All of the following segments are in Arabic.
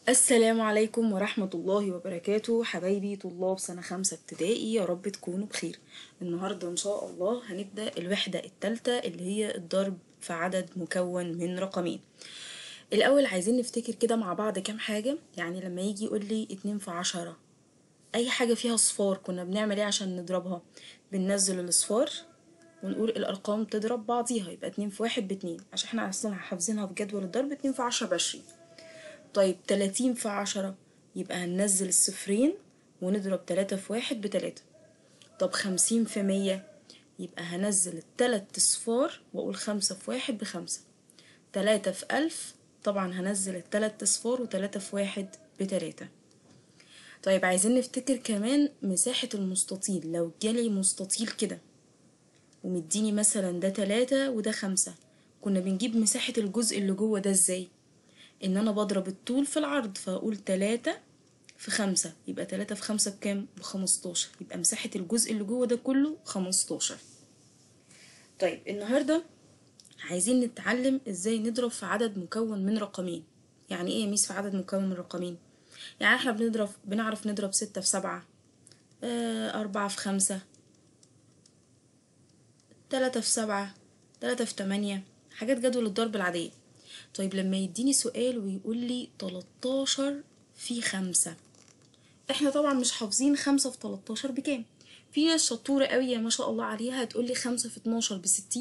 السلام عليكم ورحمة الله وبركاته، حبايبي طلاب سنة 5 ابتدائي، يا رب تكونوا بخير. النهاردة إن شاء الله هنبدأ الوحدة التالتة اللي هي الضرب في عدد مكون من رقمين. الأول عايزين نفتكر كده مع بعض كام حاجة. يعني لما يجي يقولي 2 في 10، أي حاجة فيها صفار كنا بنعمل ايه عشان نضربها؟ بننزل الأصفار ونقول الأرقام تضرب بعضيها، يبقى 2 في 1 ب2، عشان احنا أصلا حافظينها في جدول الضرب 2 في 10 ب20. طيب 30 في 10، يبقى هننزل الصفرين ونضرب 3 في 1 ب3. طب 50 في 100، يبقى هنزل التلات اصفار واقول 5 في 1 ب5. 3 في 1000، طبعا هنزل التلات اصفار و3 في 1 ب3. طيب عايزين نفتكر كمان مساحة المستطيل. لو جالي مستطيل كده ومديني مثلا ده 3 وده 5، كنا بنجيب مساحة الجزء اللي جوه ده ازاي؟ ان انا بضرب الطول في العرض، فاقول 3 في 5، يبقى 3 في 5 بكام؟ ب15، يبقى مساحة الجزء اللي جوه ده كله 15. طيب النهاردة عايزين نتعلم ازاي نضرب في عدد مكون من رقمين. يعني ايه يا ميس في عدد مكون من رقمين؟ يعني احنا بنعرف نضرب 6 في 7، 4 في 5، 3 في 7، 3 في 8، حاجات جدول الضرب العادية. طيب لما يديني سؤال ويقول لي 13 في 5، احنا طبعا مش حافظين 5 في 13 بكام. في ناس شطورة قوي ما شاء الله عليها هتقولي 5 في 12 ب60،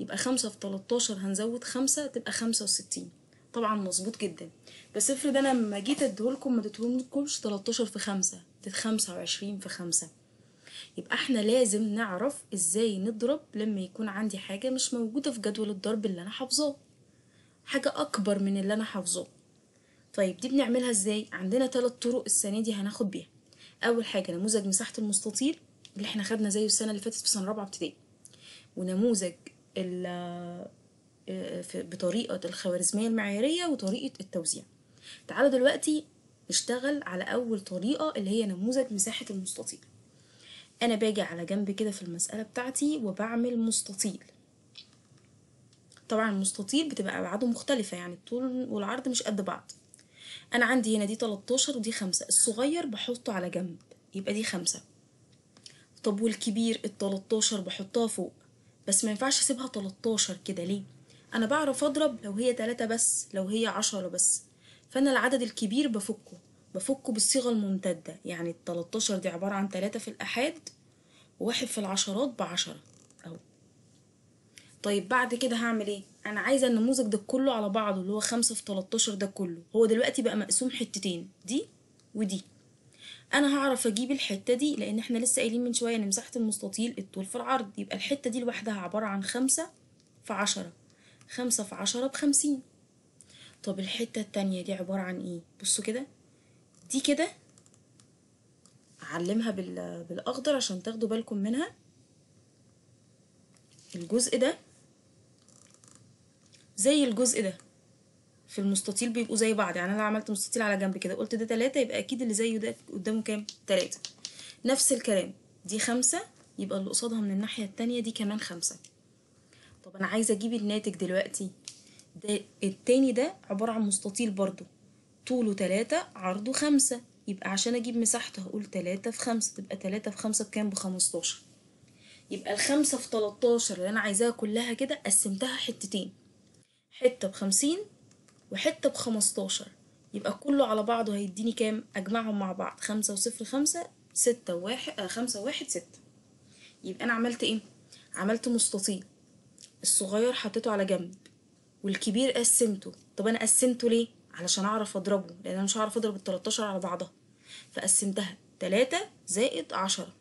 يبقى 5 في 13 هنزود 5 تبقى 65. طبعا مظبوط جدا. بس افرض انا لما جيت اديهولكم ما اديتهولكمش 13 في 5، اديت 25 في 5. يبقى احنا لازم نعرف ازاي نضرب لما يكون عندي حاجة مش موجودة في جدول الضرب اللي انا حافظاه، حاجة اكبر من اللي انا حافظاه. طيب دي بنعملها ازاي؟ عندنا 3 طرق السنة دي هناخد بيها. اول حاجة نموذج مساحة المستطيل اللي احنا خدنا زيه السنة اللي فاتت في سنة 4 ابتدائي، ونموذج بطريقة الخوارزمية المعيارية وطريقة التوزيع. تعالوا دلوقتي نشتغل على اول طريقة اللي هي نموذج مساحة المستطيل. انا باجي على جنب كده في المسألة بتاعتي وبعمل مستطيل. طبعا المستطيل بتبقى ابعاده مختلفة، يعني الطول والعرض مش قد بعض. انا عندي هنا دي 13 ودي 5، الصغير بحطه على جنب يبقى دي 5. طب والكبير ال13 بحطها فوق، بس ما ينفعش اسيبها 13 كده. ليه؟ انا بعرف اضرب لو هي 3 بس، لو هي 10 بس. فانا العدد الكبير بفكه بالصيغة الممتدة، يعني ال13 دي عبارة عن 3 في الآحاد وواحد في العشرات ب10 اهو. طيب بعد كده هعمل ايه؟ انا عايزه النموذج ده كله على بعضه اللي هو 5 في 13 ده كله، هو دلوقتي بقى مقسوم حتتين، دي ودي. انا هعرف اجيب الحته دي لان احنا لسه قايلين من شويه ان مساحه المستطيل الطول في العرض، يبقى الحته دي لوحدها عباره عن 5 في 10. 5 في 10 ب50. طب الحته التانية دي عباره عن ايه؟ بصوا كده، دي كده اعلمها بالاخضر عشان تاخدوا بالكم منها. الجزء ده زي الجزء ده في المستطيل بيبقوا زي بعض. يعني انا عملت مستطيل على جنب كده قلت ده 3، يبقى اكيد اللي زيه ده قدامه كام؟ 3. نفس الكلام، دي 5، يبقى اللي قصادها من الناحية التانية دي كمان 5. طب انا عايزة اجيب الناتج دلوقتي. ده التاني ده عبارة عن مستطيل برضو، طوله 3 عرضه 5، يبقى عشان اجيب مساحته هقول 3 في 5، تبقى 3 في 5 بكام؟ ب15. يبقى ال5 في 13 اللي انا عايزاها كلها كده قسمتها حتتين، حتة ب50 وحتة ب15، يبقى كله على بعضه هيديني كام؟ اجمعهم مع بعض، 5 و0 5، 6 و1 5 و1 6. يبقى انا عملت ايه؟ عملت مستطيل، الصغير حطيته على جنب والكبير قسمته. طب انا قسمته ليه؟ علشان اعرف اضربه، لان انا مش هعرف اضرب ال13 على بعضها، فقسمتها 3 زائد 10.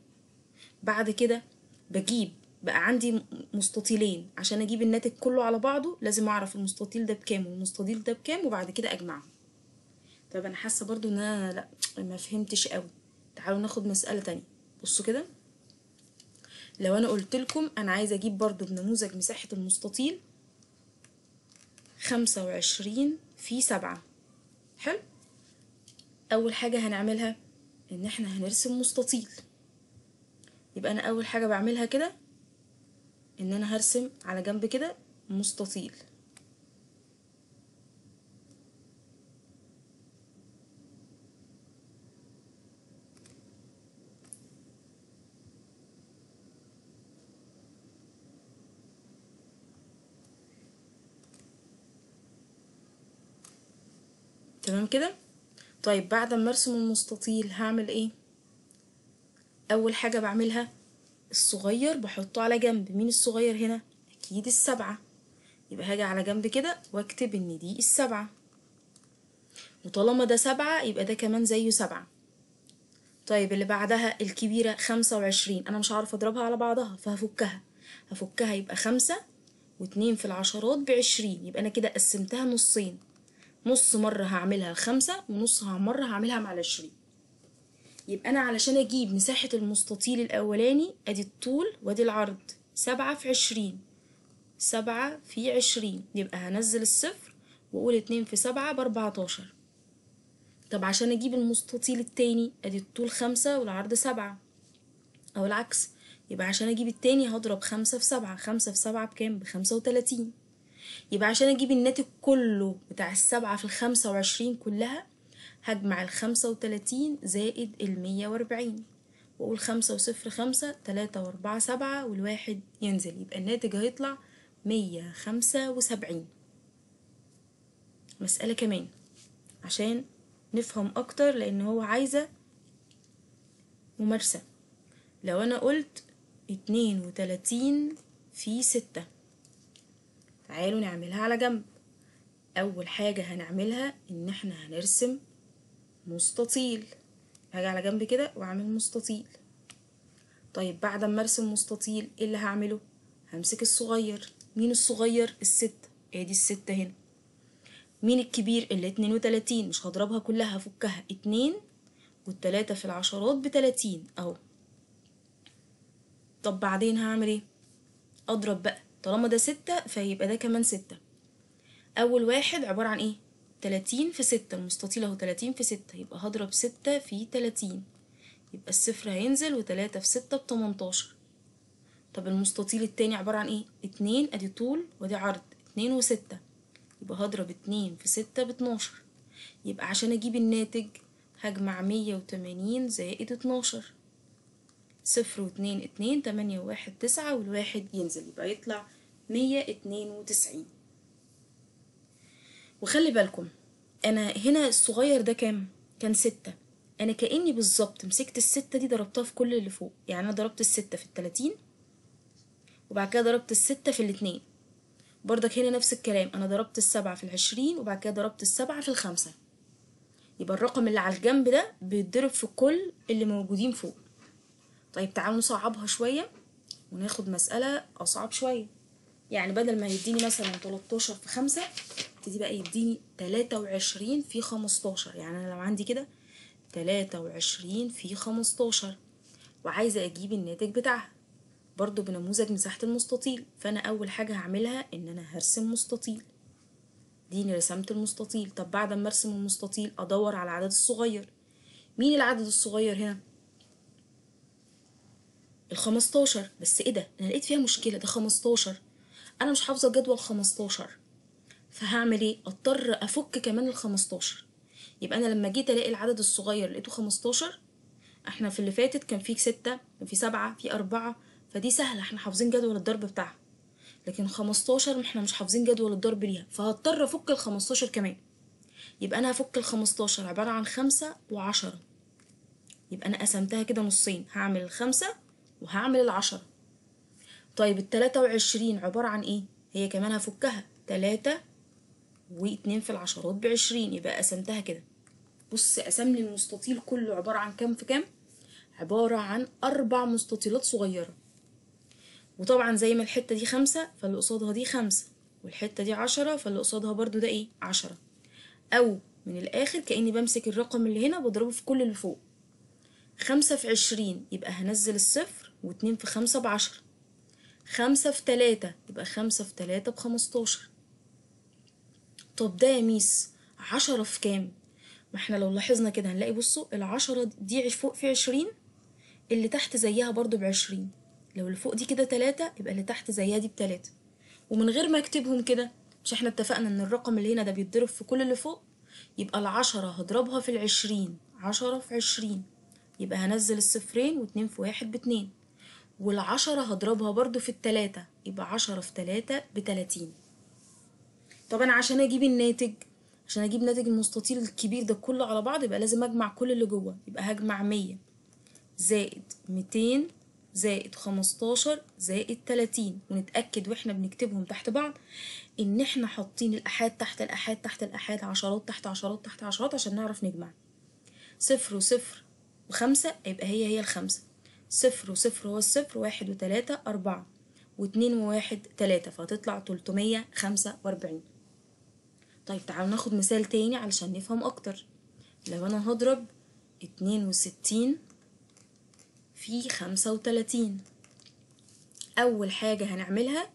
بعد كده بجيب بقى عندي مستطيلين، عشان اجيب الناتج كله على بعضه لازم اعرف المستطيل ده بكام والمستطيل ده بكام وبعد كده اجمعهم. طب انا حاسه برضو ان انا لا ما فهمتش قوي. تعالوا ناخد مسألة تانية. بصوا كده، لو انا قلت لكم انا عايزه اجيب برضو بنموذج مساحة المستطيل 25 في 7. حلو. اول حاجة هنعملها ان احنا هنرسم مستطيل. يبقى انا اول حاجة بعملها كده ان انا هرسم على جنب كده مستطيل. تمام كده. طيب بعد ما ارسم المستطيل هعمل ايه؟ اول حاجة بعملها الصغير بحطه على جنب. مين الصغير هنا؟ اكيد السبعة. يبقى هاجي على جنب كده واكتب ان دي السبعة، وطالما ده سبعة يبقى ده كمان زيه سبعة. طيب اللي بعدها الكبيرة 25، انا مش عارفة اضربها على بعضها هفكها يبقى 5 و2 في العشرات ب20. يبقى انا كده قسمتها نصين، نص مرة هعملها 5 ونص مرة هعملها مع 20. يبقى انا علشان اجيب مساحة المستطيل الاولاني ادي الطول وادي العرض، 7 في 20، 7 في 20. يبقى هنزل الصفر واقول 2 في 7 ب14. طب عشان اجيب المستطيل التاني ادي الطول 5 والعرض 7، او العكس. يبقى عشان اجيب التاني هضرب 5 في 7، 5 في 7 بكام؟ ب35. يبقى عشان اجيب الناتج كله بتاع السبعة في ال25 كلها هجمع ال35 زائد ال140 واقول 5 وصفر 5، 3 و4 7 والواحد ينزل. يبقى الناتج هيطلع 175. مسألة كمان عشان نفهم اكتر لان هو عايزة ممارسة. لو انا قلت 32 في 6، تعالوا نعملها على جنب. اول حاجة هنعملها ان احنا هنرسم مستطيل. هاجي على جنب كده واعمل مستطيل. طيب بعد ما ارسم مستطيل ايه اللي هعمله؟ همسك الصغير. مين الصغير؟ الستة، ادي الستة هنا. مين الكبير؟ ال32، مش هضربها كلها هفكها، 2 والتلاتة في العشرات ب30 اهو. طب بعدين هعمل ايه؟ اضرب بقى، طالما ده 6 فيبقى ده كمان 6. اول واحد عبارة عن ايه؟ 30 في 6، المستطيل اهو 30 في 6، يبقى هضرب 6 في 30، يبقى الصفر هينزل و3 في 6 ب18. طب المستطيل التاني عبارة عن ايه؟ 2 ادي طول وادي عرض، 2 و6، يبقى هضرب 2 في 6 ب12. يبقى عشان اجيب الناتج هجمع 180 زائد 12، 0 و2 2، 8 و1 9 والواحد ينزل، يبقى يطلع 192. وخلي بالكم انا هنا الصغير ده كام؟ كان 6. انا كأني بالظبط مسكت ال6 دي ضربتها في كل اللي فوق. يعني انا ضربت ال6 في ال30 وبعد كده ضربت ال6 في ال2. برضك هنا نفس الكلام، انا ضربت ال7 في ال20 وبعد كده ضربت ال7 في ال5. يبقى الرقم اللي على الجنب ده بيتضرب في كل اللي موجودين فوق. طيب تعالوا نصعبها شوية وناخد مسألة أصعب شوية. يعني بدل ما يديني مثلا 13 في 5 يبتدي بقى يديني 23 في 15. يعني أنا لو عندي كده 23 في 15 وعايزة أجيب الناتج بتاعها برضو بنموذج مساحة المستطيل. فأنا أول حاجة هعملها إن أنا هرسم مستطيل. ديني رسمت المستطيل. طب بعد ما ارسم المستطيل أدور على العدد الصغير. مين العدد الصغير هنا؟ ال15. بس ايه ده؟ انا لقيت فيها مشكلة، ده 15 انا مش حافظة جدول 15، فهعمل ايه؟ اضطر افك كمان ال15. يبقى انا لما جيت الاقي العدد الصغير لقيته 15. احنا في اللي فاتت كان في 6، كان في 7، في 4، فدي سهلة احنا حافظين جدول الضرب بتاعها. لكن 15 احنا مش حافظين جدول الضرب ليها، فهضطر افك ال15 كمان. يبقى انا هفك ال15 عبارة عن 5 و10. يبقى انا قسمتها كده نصين، هعمل ال5 وهعمل ال10. طيب ال23 عبارة عن ايه؟ هي كمان هفكها 3 و2 في العشرات ب20. يبقى قسمتها كده. بص قسم لي المستطيل كله عبارة عن كام في كام؟ عبارة عن 4 مستطيلات صغيرة. وطبعا زي ما الحتة دي 5 فاللي قصادها دي 5، والحتة دي 10 فاللي قصادها برضو ده ايه؟ 10. او من الاخر كأني بمسك الرقم اللي هنا بضربه في كل اللي فوق. 5 في 20 يبقى هنزل الصفر، و2 في 5 ب10. 5 في 3 يبقى 5 في 3 ب15. طب ده يا ميس 10 في كام؟ ما احنا لو لاحظنا كده هنلاقي بصوا ال10 دي فوق في 20، اللي تحت زيها برضو ب20. لو اللي فوق دي كده 3 يبقى اللي تحت زيها دي ب3. ومن غير ما اكتبهم كده، مش احنا اتفقنا ان الرقم اللي هنا ده بيتضرب في كل اللي فوق؟ يبقى ال10 هضربها في ال20، 10 في 20 يبقى هنزل الصفرين، و2 في 1 ب2. وال10 هضربها برضو في ال3، يبقى 10 في 3 ب30. طب انا عشان اجيب الناتج، عشان اجيب ناتج المستطيل الكبير ده كله على بعض يبقى لازم اجمع كل اللي جوه. يبقى هجمع 100 زائد 200 زائد 15 زائد 30، ونتأكد واحنا بنكتبهم تحت بعض ان احنا حاطين الآحاد تحت الآحاد تحت الآحاد، عشرات تحت عشرات تحت عشرات، عشان نعرف نجمع. 0 وصفر وخمسة يبقى هي الخمسة. 0 وصفر هو الصفر، 1 و3 4 و2 و1 3، فهتطلع 345. طيب تعالوا ناخد مثال تاني علشان نفهم اكتر. لو انا هضرب 62 في 35، اول حاجة هنعملها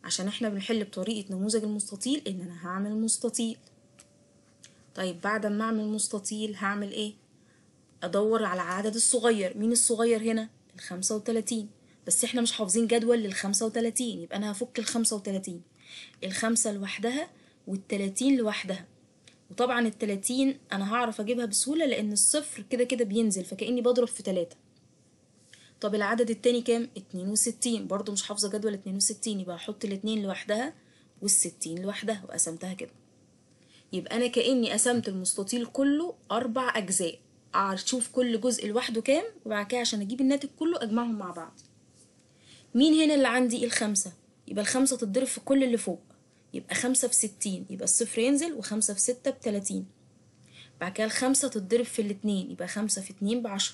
عشان احنا بنحل بطريقة نموذج المستطيل ان انا هعمل مستطيل. طيب بعد ما اعمل مستطيل هعمل ايه؟ ادور على العدد الصغير. مين الصغير هنا؟ ال35. بس احنا مش حافظين جدول لل35، يبقى انا هفك ال35، الخمسة لوحدها وال30 لوحدها. وطبعا ال30 انا هعرف اجيبها بسهولة لان الصفر كده كده بينزل، فكأني بضرب في 3. طب العدد التاني كام؟ 62، برضو مش حافظة جدول 62، يبقى هحط الاتنين لوحدها وال60 لوحدها وقسمتها كده. يبقى انا كأني قسمت المستطيل كله 4 اجزاء، اشوف كل جزء لوحده كام، وبعد كده عشان اجيب الناتج كله اجمعهم مع بعض. مين هنا اللي عندي؟ الخمسة، يبقى الخمسة تتضرب في كل اللي فوق، يبقى 5 في 60، يبقى الصفر ينزل، و5 في 6 ب30. بعد كده الخمسة تتضرب في الاتنين، يبقى 5 في 2 ب10.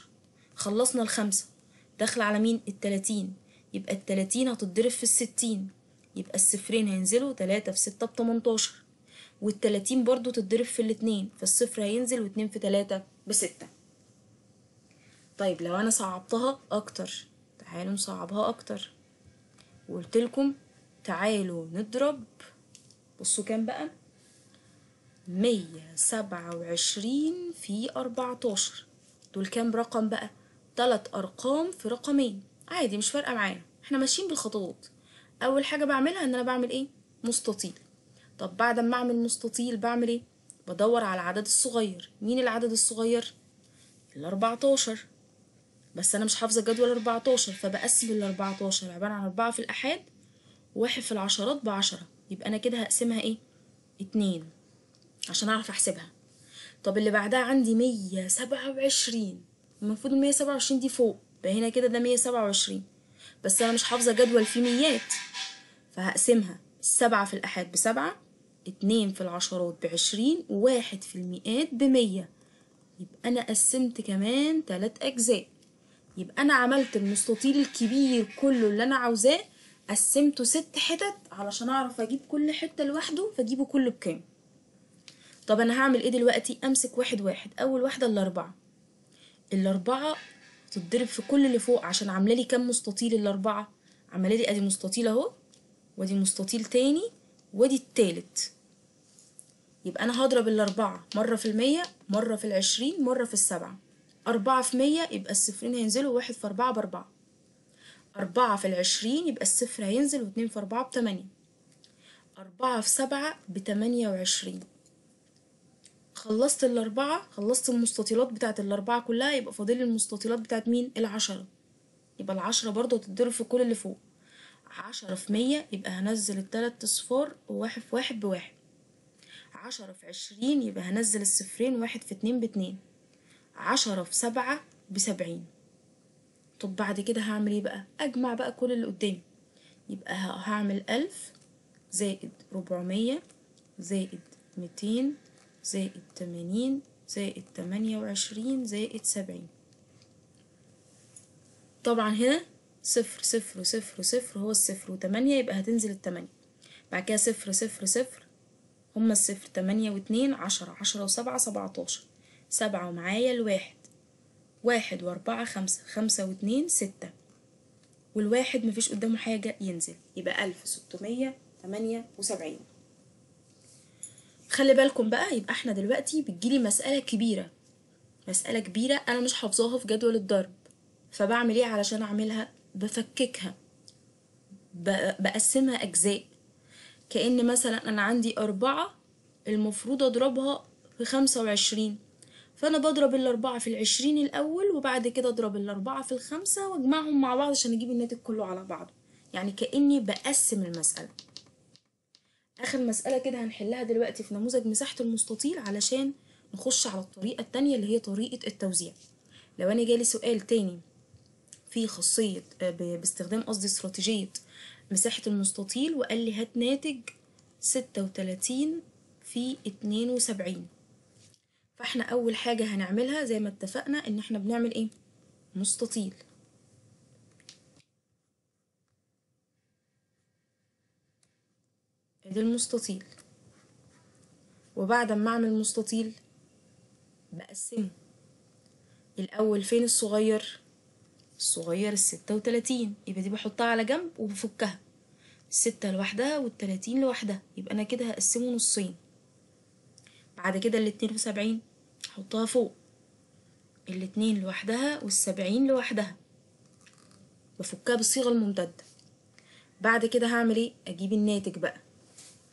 خلصنا الخمسة، داخلة على مين؟ ال30، يبقى ال30 هتتضرب في ال60، يبقى الصفرين هينزلوا، 3 في 6 ب18، وال30 برضو تتضرب في الاتنين، فالصفر هينزل، و2 في 3 ب6. طيب لو انا صعبتها اكتر، تعالوا نصعبها اكتر، وقلت لكم تعالوا نضرب، بصوا كام بقى؟ 127 في 14، دول كام رقم بقى؟ 3 ارقام في رقمين، عادي مش فارقه معانا، احنا ماشيين بالخطوات. اول حاجه بعملها ان انا بعمل ايه؟ مستطيل. طب بعد ما اعمل مستطيل بعمل ايه؟ بدور على العدد الصغير. مين العدد الصغير؟ ال14. بس انا مش حافظه جدول 14، فبقسم ال14 عباره عن 4 في الاحاد وواحد في العشرات ب10، يبقى انا كده هقسمها ايه؟ 2 عشان اعرف احسبها. طب اللي بعدها عندي 127، المفروض ال 127 دي فوق، يبقى هنا كده ده 127، بس انا مش حافظه جدول فيه ميات، فهقسمها 7 في الآحاد ب7، 2 في العشرات ب20، و1 في المئات ب100، يبقى أنا قسمت كمان 3 أجزاء. يبقى أنا عملت المستطيل الكبير كله اللي أنا عاوزاه، قسمته 6 حتت علشان أعرف أجيب كل حتة لوحده، فأجيبه كله بكام. طب أنا هعمل إيه دلوقتي؟ أمسك واحد واحد. أول واحدة الأربعة تتضرب في كل اللي فوق، عشان عاملة لي كام مستطيل الأربعة؟ عاملة لي أدي مستطيل أهو، ودي مستطيل تاني، ودي التالت. يبقى أنا هضرب الأربعة مرة في 100، مرة في 20، مرة في 7. 4 في 100 يبقى الصفرين هينزلوا، 1 في 4 ب4. 4 في 20 يبقى الصفر هينزل، و2 في 4 ب8. 4 في 7 ب28. خلصت الأربعة، خلصت المستطيلات بتاعت الأربعة كلها، يبقى فاضل المستطيلات بتاعت مين؟ ال10. يبقى ال10 برضه تتضرب في كل اللي فوق. 10 في 100 يبقى هنزل التلات اصفار، وواحد في واحد بواحد. 10 في 20 يبقى هنزل الصفرين، 1 في 2 ب2. 10 في 7 ب70. طب بعد كده هعمل ايه بقى؟ اجمع بقى كل اللي قدامي، يبقى هعمل 1000 زائد 400 زائد 200 زائد 80 زائد 28 زائد 70. طبعا هنا صفر صفر صفر صفر هو الصفر، و8 يبقى هتنزل ال8. بعد كده صفر صفر صفر هما الصفر، 8 و2 10، 10 و7 17، 7 ومعايا الواحد، 1 و4 5، 5 و2 6، والواحد مفيش قدامه حاجة ينزل، يبقى 1678. خلي بالكم بقى، يبقى احنا دلوقتي بتجيلي مسألة كبيرة، مسألة كبيرة أنا مش حافظاها في جدول الضرب، فبعمل ايه علشان أعملها؟ بفككها، بقسمها أجزاء. كأن مثلا أنا عندي 4 المفروض أضربها في 25، فأنا بضرب ال4 في 20 الأول، وبعد كده أضرب ال4 في 5 وأجمعهم مع بعض عشان أجيب الناتج كله على بعضه، يعني كأني بقسم المسألة. اخر مسألة كده هنحلها دلوقتي في نموذج مساحة المستطيل علشان نخش على الطريقة التانية اللي هي طريقة التوزيع. لو انا جالي سؤال تاني في خاصية باستخدام قصدي استراتيجية مساحة المستطيل وقال لي هات ناتج 36 في 72، فاحنا اول حاجة هنعملها زي ما اتفقنا ان احنا بنعمل ايه؟ مستطيل. ادي المستطيل، وبعد ما اعمل مستطيل بقسمه. الاول فين الصغير؟ الصغير ال36، يبقى دي بحطها على جنب وبفكها، 6 لوحدها وال30 لوحدها، يبقى انا كده هقسمه نصين. بعد كده ال72 احطها فوق، الاتنين لوحدها وال70 لوحدها، بفكها بالصيغة الممتدة. بعد كده هعمل ايه؟ اجيب الناتج بقى.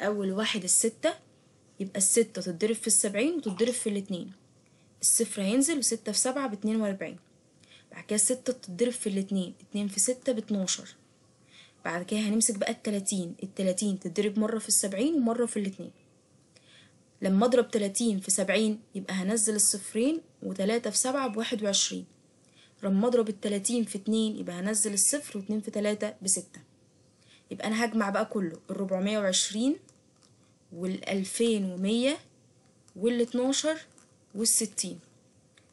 اول واحد ال6، يبقى ال6 تتضرب في ال70 وتتضرب في الاتنين، الصفر هينزل و6 في 7 ب42. بعد كده 6 تتضرب في الاتنين، 2 في 6 ب12. بعد كده هنمسك بقى ال30 تتضرب مرة في ال70 ومرة في الاتنين. لما اضرب 30 في 70 يبقى هنزل الصفرين، و3 في 7 ب21. لما اضرب ال30 في 2 يبقى هنزل الصفر، و2 في 3 ب6. يبقى انا هجمع بقى كله، ال420 وال2100 وال12 وال60.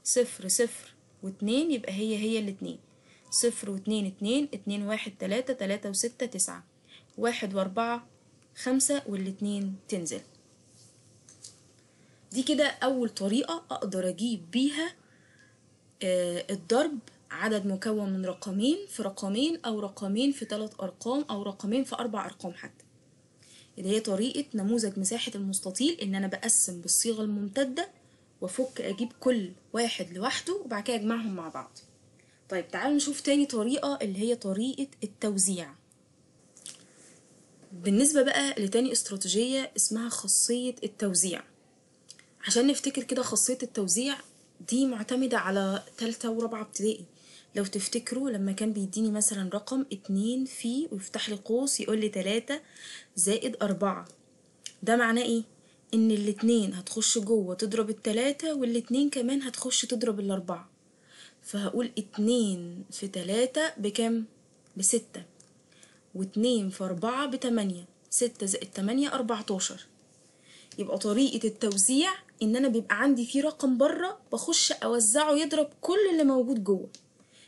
صفر صفر واتنين، يبقى هي الاتنين. صفر واتنين اتنين، اتنين واحد تلاتة، تلاتة وستة تسعة، واحد واربعة 5 والاتنين تنزل. دي كده أول طريقة أقدر أجيب بيها الضرب عدد مكون من رقمين في رقمين، أو رقمين في 3 أرقام، أو رقمين في 4 أرقام حتى، اللي هي طريقة نموذج مساحة المستطيل، إن أنا بقسم بالصيغة الممتدة وأفك أجيب كل واحد لوحده وبعد كده أجمعهم مع بعض. طيب تعالوا نشوف تاني طريقة اللي هي طريقة التوزيع. بالنسبة بقى لتاني استراتيجية اسمها خاصية التوزيع. عشان نفتكر كده خاصية التوزيع دي معتمدة على تالتة ورابعة ابتدائي. لو تفتكروا لما كان بيديني مثلا رقم 2 في ويفتح لي قوس يقول لي 3 زائد 4، ده معناه ايه؟ ان الاتنين هتخش جوه تضرب التلاتة، والاتنين كمان هتخش تضرب الاربعة، فهقول 2 في 3 بكام؟ ب6، و2 في 4 ب8، 6 زائد 8 14. يبقى طريقة التوزيع ان انا بيبقى عندي فيه رقم بره بخش اوزعه يضرب كل اللي موجود جوه،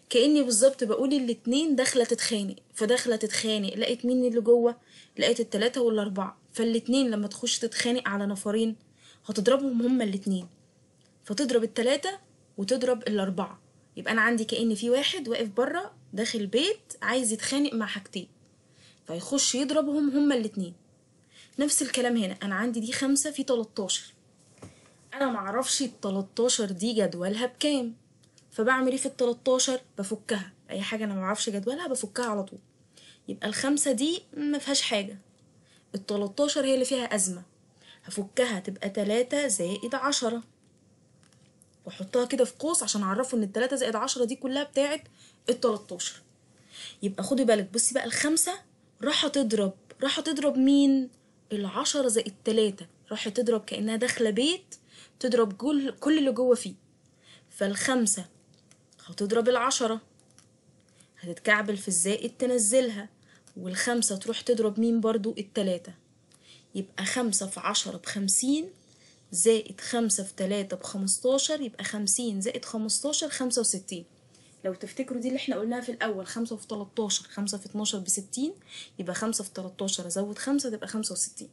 كأني بالظبط بقول الاتنين داخلة تتخانق، فداخلة تتخانق لقيت مين اللي جوه؟ لقيت التلاتة والاربعة، فالاتنين لما تخش تتخانق على نفرين هتضربهم هما الاتنين، فتضرب التلاتة وتضرب الاربعة. يبقى انا عندي كأن في واحد واقف بره داخل بيت عايز يتخانق مع حاجتين، فيخش يضربهم هما الاتنين. نفس الكلام هنا، انا عندي دي 5 في 13، انا معرفش ال13 دي جدولها بكام، فبعمل ايه في ال13؟ بفكها، اي حاجة انا معرفش جدولها بفكها على طول. يبقى ال5 دي مفيهاش حاجة، ال13 هي اللي فيها أزمة، هفكها تبقى 3 زائد 10، واحطها كده في قوس عشان اعرفه ان ال3 زائد 10 دي كلها بتاعت ال13. يبقى خدي بالك، بصي بقى ال5 راح تضرب مين؟ ال10 زائد 3، راح تضرب كأنها داخلة بيت تضرب كل اللي جوه فيه، فال5 هتضرب ال10 هتتكعبل في الزائد تنزلها، وال5 تروح تضرب مين برضو؟ ال3. يبقى 5 في 10 ب50 زائد 5 في 3 ب15، يبقى 50 زائد 15 65. لو تفتكروا دي اللي احنا قلناها في الأول، 5 في 13، 5 في 12 ب60، يبقى 5 في 13 أزود 5 تبقى 65.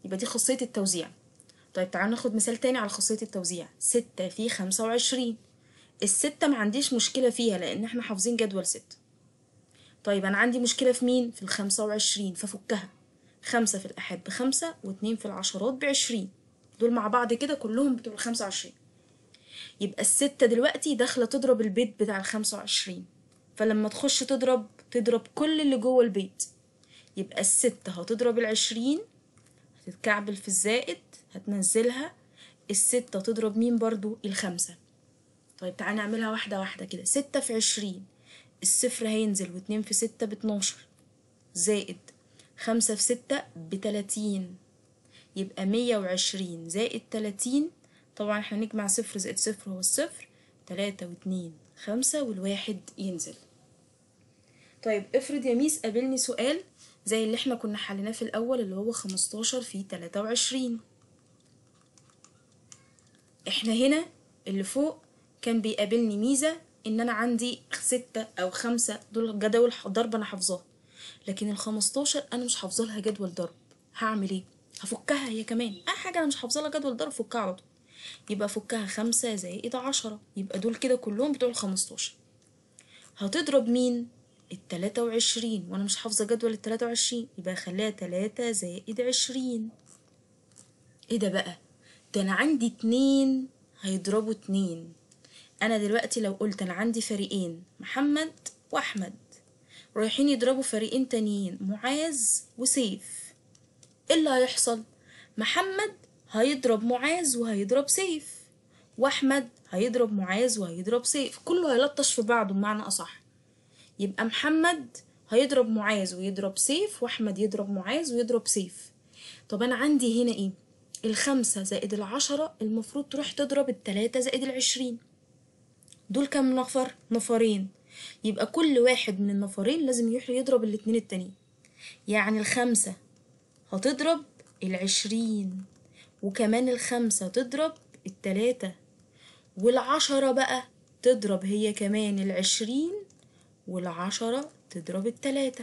يبقى دي خاصية التوزيع. طيب تعالوا ناخد مثال تاني على خاصية التوزيع. 6 في 25، الستة ما عنديش مشكلة فيها لأن احنا حافظين جدول 6. طيب أنا عندي مشكلة في مين؟ في ال25، ففكها، 5 في الآحاد ب5 و2 في العشرات ب20، دول مع بعض كده كلهم بتوع ال25. يبقى الستة دلوقتي داخلة تضرب البيت بتاع ال25، فلما تخش تضرب كل اللي جوه البيت، يبقى الستة هتضرب ال20 هتتكعبل في الزائد هتنزلها، الستة تضرب مين برضو؟ ال5. طيب تعالى نعملها واحدة واحدة كده. 6 في 20، الصفر هينزل، و2 في 6 ب12، زائد 5 في 6 ب30، يبقى 120 زائد 30. طبعا احنا نجمع صفر زائد صفر هو الصفر، 3 و2 5 والواحد ينزل. طيب افرض يا ميس قابلني سؤال زي اللي احنا كنا حليناه في الأول اللي هو 15 في 23. احنا هنا اللي فوق كان بيقابلني ميزة ان انا عندي 6 أو 5 دول جداول ضرب انا حافظاها، لكن ال15 انا مش حافظه لها جدول ضرب. هعمل ايه؟ هفكها هي كمان، حاجة انا مش حافظه لها جدول ضرب فكها على طول. يبقى فكها 5 زائد 10، يبقى دول كده كلهم بتوع ال15. هتضرب مين؟ ال23، وانا مش حافظه جدول ال23، يبقى اخليها 3 زائد 20. ايه ده بقى؟ ده انا عندي 2 هيضربوا 2. انا دلوقتي لو قلت انا عندي فريقين محمد واحمد رايحين يضربوا فريقين تانيين معاذ وسيف، ايه اللي هيحصل؟ محمد هيضرب معاذ وهيضرب سيف، واحمد هيضرب معاذ وهيضرب سيف، كله هيلطش في بعضه بمعنى اصح. يبقى محمد هيضرب معاذ ويضرب سيف، واحمد يضرب معاذ ويضرب سيف. طب انا عندي هنا ايه؟ ال5 زائد ال10 المفروض تروح تضرب ال3 زائد ال20. دول كام نفر؟ نفرين. يبقى كل واحد من النفرين لازم يروح يضرب الاتنين التانيين. يعني ال5 هتضرب ال20، وكمان ال5 تضرب ال3، وال10 بقى تضرب هي كمان ال20، وال10 تضرب ال3.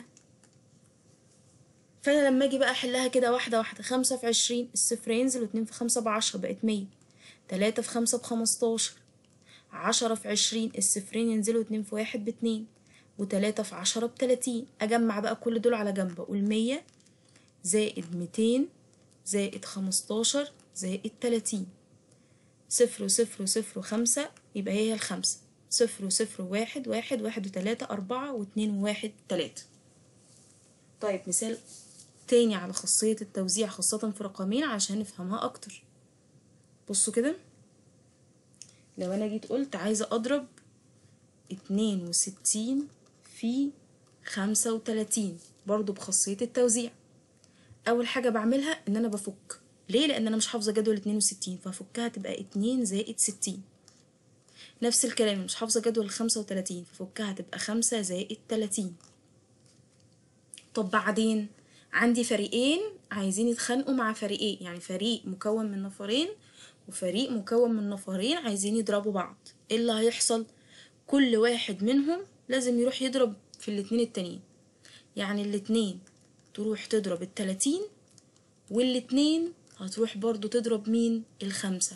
فانا لما اجي بقى احلها كده واحده واحده، 5 في 20 الصفر ينزل، و2 في 5 ب10 بقت 100، 3 في 5 ب15، 10 في 20 الصفرين ينزلوا، 2 في 1 ب2، و3 في 10 ب30. اجمع بقى كل دول على جنب، اقول 100 زائد 200 زائد 15 زائد 30. صفر وصفر وصفر وخمسة، يبقى هي الخمسة. صفر وصفر وواحد، واحد واحد وتلاتة 4 و2 و1 3. طيب مثال تاني على خاصية التوزيع خاصة في رقمين عشان نفهمها أكتر. بصوا كده، لو أنا جيت قلت عايزة أضرب 62 في 35 برضو بخاصية التوزيع. أول حاجة بعملها إن أنا بفك. ليه؟ لأن أنا مش حافظة جدول 62، فهفكها تبقى 2 زائد 60. نفس الكلام مش حافظة جدول 35، ففكها تبقى 5 زائد 30. طب بعدين عندي فريقين عايزين يتخانقوا مع فريقين، يعني فريق مكون من نفرين وفريق مكون من نفرين عايزين يضربوا بعض. ايه اللي هيحصل؟ كل واحد منهم لازم يروح يضرب في الاتنين التانيين. يعني الاتنين تروح تضرب ال30، والاتنين هتروح برضو تضرب مين؟ ال5،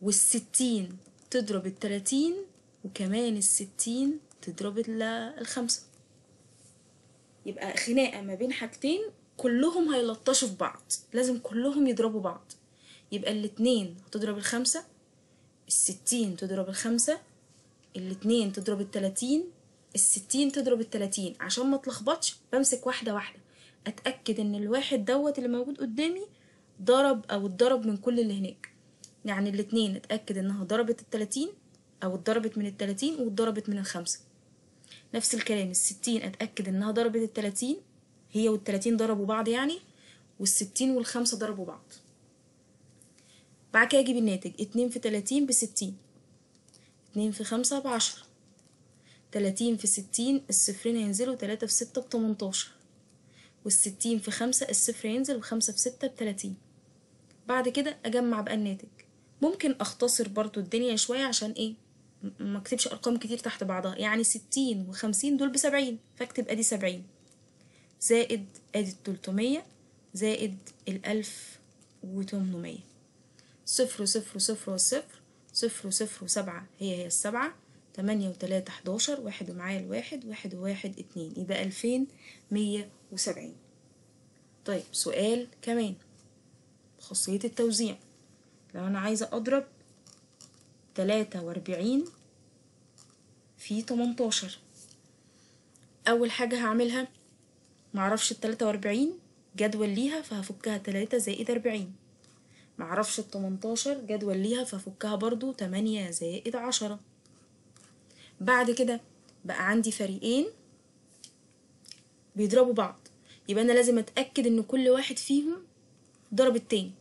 وال60 تضرب ال30، وكمان ال60 تضرب ال5. يبقى خناقة ما بين حاجتين كلهم هيلطشوا في بعض، لازم كلهم يضربوا بعض. يبقى الاتنين هتضرب ال5، ال60 تضرب ال5، الاتنين تضرب ال30، ال60 تضرب ال30. عشان ما اتلخبطش بمسك واحدة واحدة، اتأكد ان الواحد دوت اللي موجود قدامي ضرب او اتضرب من كل اللي هناك. يعني الاتنين اتأكد انها ضربت ال30 او اتضربت من ال30 واتضربت من ال5. نفس الكلام ال60 اتأكد انها ضربت ال30، هي وال30 ضربوا بعض يعني، وال60 وال5 ضربوا بعض. بعد كده اجيب الناتج، 2 في 30 ب60، 2 في 5 ب10، 30 في 60 الصفرين هينزلوا، 3 في 6 ب18، وال60 في 5 الصفر ينزل، و5 في 6 ب30. بعد كده اجمع بقى الناتج. ممكن اختصر برضو الدنيا شوية عشان ايه ما اكتبش ارقام كتير تحت بعضها. يعني 60 و50 دول ب70، فاكتب ادي 70 زائد ادي 300 زائد 1800. صفر وصفر وصفر والصفر، صفر وصفر وسبعة هي السبعة، 8 و3 11، واحد ومعايا الواحد، واحد وواحد 2، يبقى 2170. طيب سؤال كمان خاصية التوزيع. لو أنا عايزة أضرب 43 في 18، أول حاجة هعملها معرفش ال43 جدول ليها فهفكها 3 زائد 40، معرفش ال18 جدول ليها فهفكها برضو 8 زائد 10. بعد كده بقى عندي فريقين بيضربوا بعض، يبقى انا لازم اتأكد ان كل واحد فيهم ضرب التاني.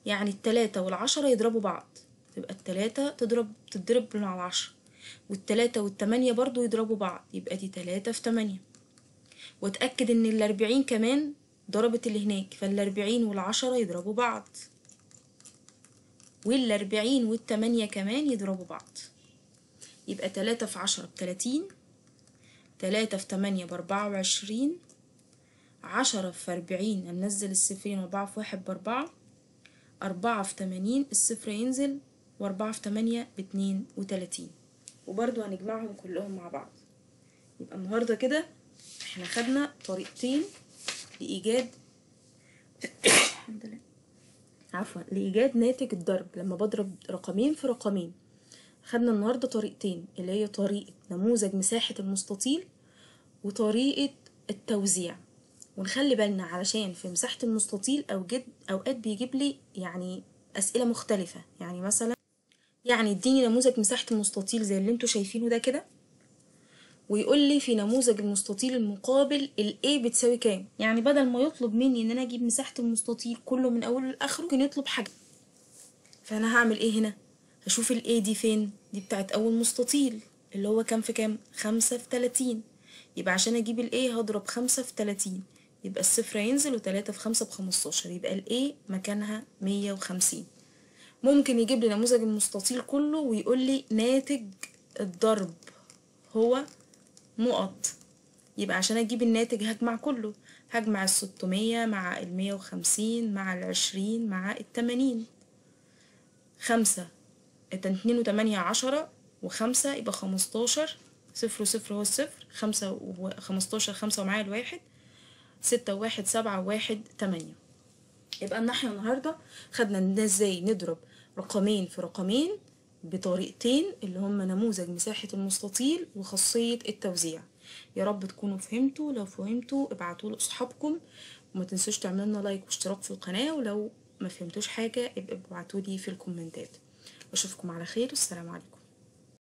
يعني التلاتة والعشرة يضربوا بعض، تبقى التلاتة تضرب مع العشرة، والتلاتة والتمانية برضو يضربوا بعض، يبقى دي 3 في 8. واتأكد ان ال40 كمان ضربت اللي هناك، فال40 والعشرة يضربوا بعض، وال40 والتمانية كمان يضربوا بعض. يبقى 3 في 10 ب30، 3 في 8 ب24، 10 في 40 هننزل الصفرين، و4 في 1 ب4، 4 في 80 الصفر ينزل، و4 في 8 ب32، وبرضو هنجمعهم كلهم مع بعض. يبقى النهاردة كده احنا خدنا طريقتين لإيجاد الحمد لله عفوا لإيجاد ناتج الضرب لما بضرب رقمين في رقمين. خدنا النهاردة طريقتين، اللي هي طريقة نموذج مساحة المستطيل وطريقة التوزيع. ونخلي بالنا علشان في مساحة المستطيل أوقات بيجيب لي يعني أسئلة مختلفة. يعني مثلا يديني نموذج مساحة المستطيل زي اللي انتوا شايفينه ده كده، ويقول لي في نموذج المستطيل المقابل ال A بتساوي كام. يعني بدل ما يطلب مني ان انا اجيب مساحة المستطيل كله من اوله لاخره، ممكن يطلب حاجة. فانا هعمل ايه هنا؟ هشوف ال A دي فين، دي بتاعت اول مستطيل اللي هو كام في كام، 5 في 30. يبقى عشان اجيب ال A هضرب 5 في 30، يبقى الصفر ينزل، و3 في 5 ب15، يبقى ال A مكانها 150. ممكن يجيب لي نموذج المستطيل كله ويقول لي ناتج الضرب هو نقط. يبقى عشان اجيب الناتج هجمع كله، هجمع ال600 مع ال150 مع ال20 مع ال80. 5 2 و8 10 و5 يبقى 15. 0 0 هو الصفر، 5 و15 5 ومعايا الواحد، 6 و1 7 و1 8. يبقى الناحية النهاردة خدنا ان ازاي نضرب رقمين في رقمين بطريقتين، اللي هما نموذج مساحة المستطيل وخاصية التوزيع. يا رب تكونوا فهمتوا. لو فهمتوا ابعتوا لاصحابكم، وما تنسوش تعملوا لنا لايك واشتراك في القناة، ولو ما فهمتوش حاجة ابقوا ابعتوا لي في الكومنتات. اشوفكم على خير، والسلام عليكم.